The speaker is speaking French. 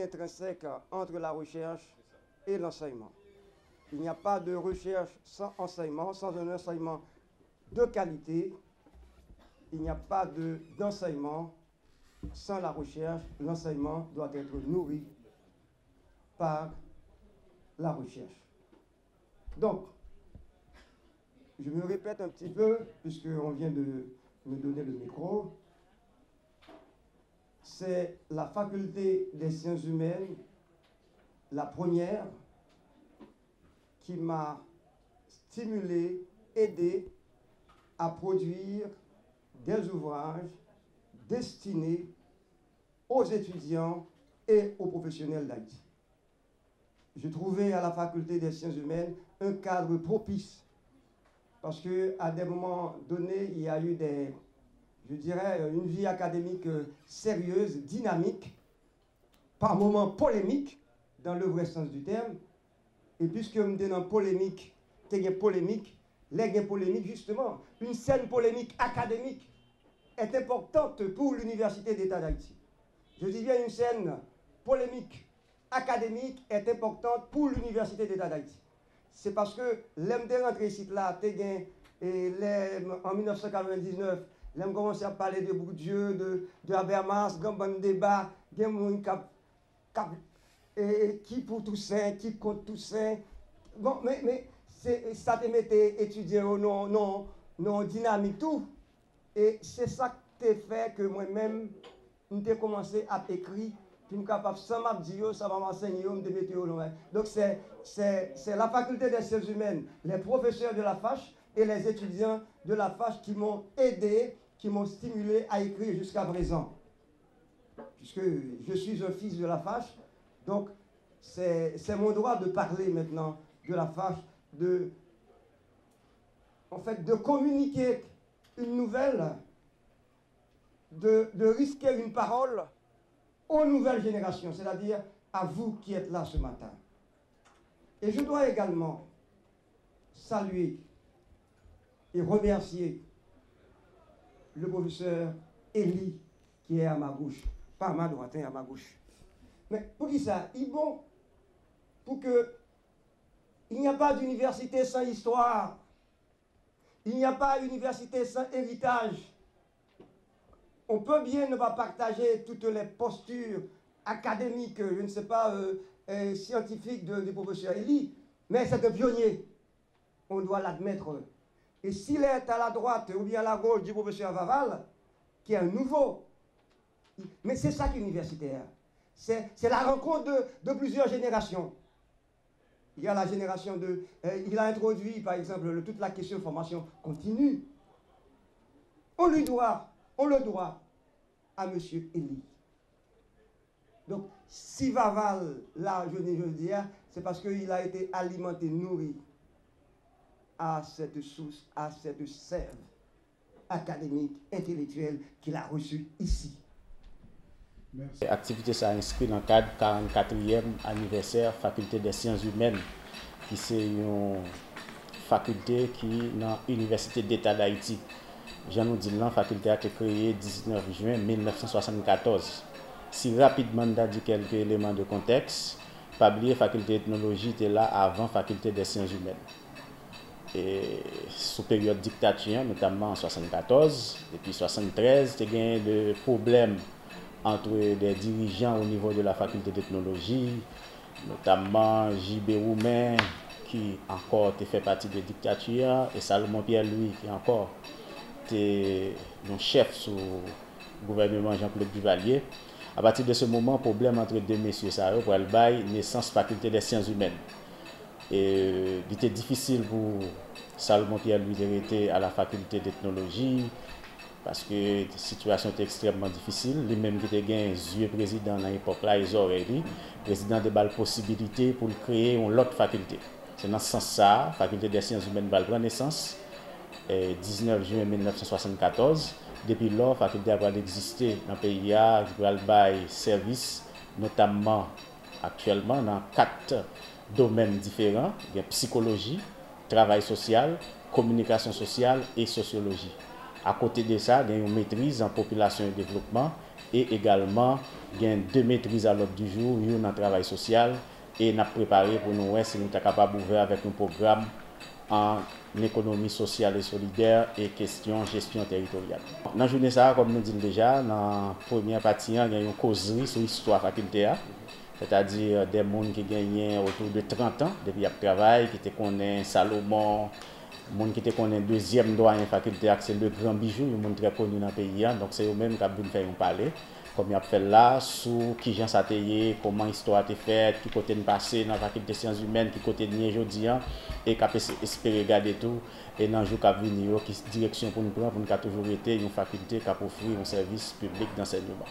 lien intrinsèque entre la recherche et l'enseignement. Il n'y a pas de recherche sans enseignement, sans un enseignement de qualité. Il n'y a pas d'enseignement sans la recherche. L'enseignement doit être nourri par la recherche. Donc, je me répète un petit peu, puisqu'on vient de me donner le micro. C'est la faculté des sciences humaines, la première, qui m'a stimulé, aidé à produire des ouvrages destinés aux étudiants et aux professionnels d'Haïti. Je trouvais à la faculté des sciences humaines un cadre propice, parce qu'à des moments donnés, il y a eu je dirais, une vie académique sérieuse, dynamique, par moments polémique, dans le vrai sens du terme. Et puisque nous sommes dans polémique, polémique, justement, une scène polémique académique est importante pour l'Université d'État d'Haïti. Je dis bien une scène polémique académique est importante pour l'Université d'État d'Haïti. C'est parce que l'homme de rentrer ici là, en 1999, l'homme commencé à parler de Bourdieu, de Habermas, de bon débat, qui pour Toussaint, qui contre Toussaint. Bon, mais ça te mettait étudier non dynamique tout. Et c'est ça qui a fait que moi-même, j'ai commencé à écrire. Puis je suis capable, sans m'abdier, ça va m'enseigner, me mettre au loin. Donc c'est la faculté des sciences humaines, les professeurs de la FACH et les étudiants de la FACH qui m'ont aidé, qui m'ont stimulé à écrire jusqu'à présent. Puisque je suis un fils de la FACH, donc c'est mon droit de parler maintenant de la FACH, de communiquer une nouvelle, de risquer une parole aux nouvelles générations, c'est-à-dire à vous qui êtes là ce matin. Et je dois également saluer et remercier le professeur Elie qui est à ma gauche, pas à ma droite, à ma gauche. Mais pour qui ça? Il est bon pour que il n'y a pas d'université sans histoire, il n'y a pas d'université sans héritage. On peut bien ne pas partager toutes les postures académiques, je ne sais pas, scientifiques du professeur Elie, mais c'est un pionnier. On doit l'admettre. Et s'il est à la droite ou bien à la gauche du professeur Vaval, qui est un nouveau, mais c'est ça qu'universitaire. C'est la rencontre de plusieurs générations. Il y a la génération de... il a introduit, par exemple, toute la question de formation continue. On le doit à M. Elie. Donc, si Vaval, là, je dis, c'est parce qu'il a été alimenté, nourri à cette source, à cette sève académique, intellectuelle qu'il a reçue ici. Merci. L'activité s'inscrit dans le cadre du 44e anniversaire Faculté des sciences humaines, qui c'est une faculté qui est dans l'Université d'État d'Haïti. Jean nous dit la faculté a été créée le 19 juin 1974. Si rapidement on a dit quelques éléments de contexte, pas oublier faculté d'ethnologie était là avant faculté des sciences humaines. Et sous période dictature, notamment en 1974, depuis 1973, il y a eu des problèmes entre des dirigeants au niveau de la faculté d'ethnologie, notamment J.B. Roumain, qui encore fait partie de la dictature, et Salomon Pierre-Louis, qui encore était le chef sous le gouvernement Jean-Claude Duvalier. À partir de ce moment, problème entre deux messieurs, ça a pour le naissance faculté des sciences humaines. Et il était difficile pour Salomon Pierre-Louis d'arrêter à la faculté d'ethnologie parce que la situation était extrêmement difficile. Lui-même qui était un vieux président dans l'époque là, ils auraient dit, président de la possibilité pour créer une autre faculté. C'est dans ce sens-là, la faculté des sciences humaines va prendre naissance, 19 juin 1974. Depuis lors, la faculté a existé dans le pays, qui va faire service, notamment actuellement dans 4 domaines différents, il y a psychologie, travail social, communication sociale et sociologie. À côté de ça, il y a une maîtrise en population et développement et également il y a 2 maîtrises à l'ordre du jour, une dans le travail social et nous avons préparé pour nous si nous sommes capables d'ouvrir avec un programme en économie sociale et solidaire et question gestion territoriale. Dans la journée, ça, comme nous disons déjà, dans la première partie, il y a une causerie sur l'histoire de la faculté, c'est-à-dire des gens qui gagnent autour de 30 ans depuis qu'ils travaillent, qui connaissent Salomon, les gens qui connaissent deuxième doyen faculté, c'est le grand bijou, ils sont très connus dans le pays, donc c'est eux-mêmes qui ont fait parler. Comme il a fait là, sur qui gens s'atteignent, comment l'histoire a été faite, qui côté de passé dans la faculté des sciences humaines, qui côté de aujourd'hui, et qui espérer regarder tout, et dans le jour qui venir, qui direction pour nous prendre, pour nous toujours été une faculté qui a offert un service public d'enseignement.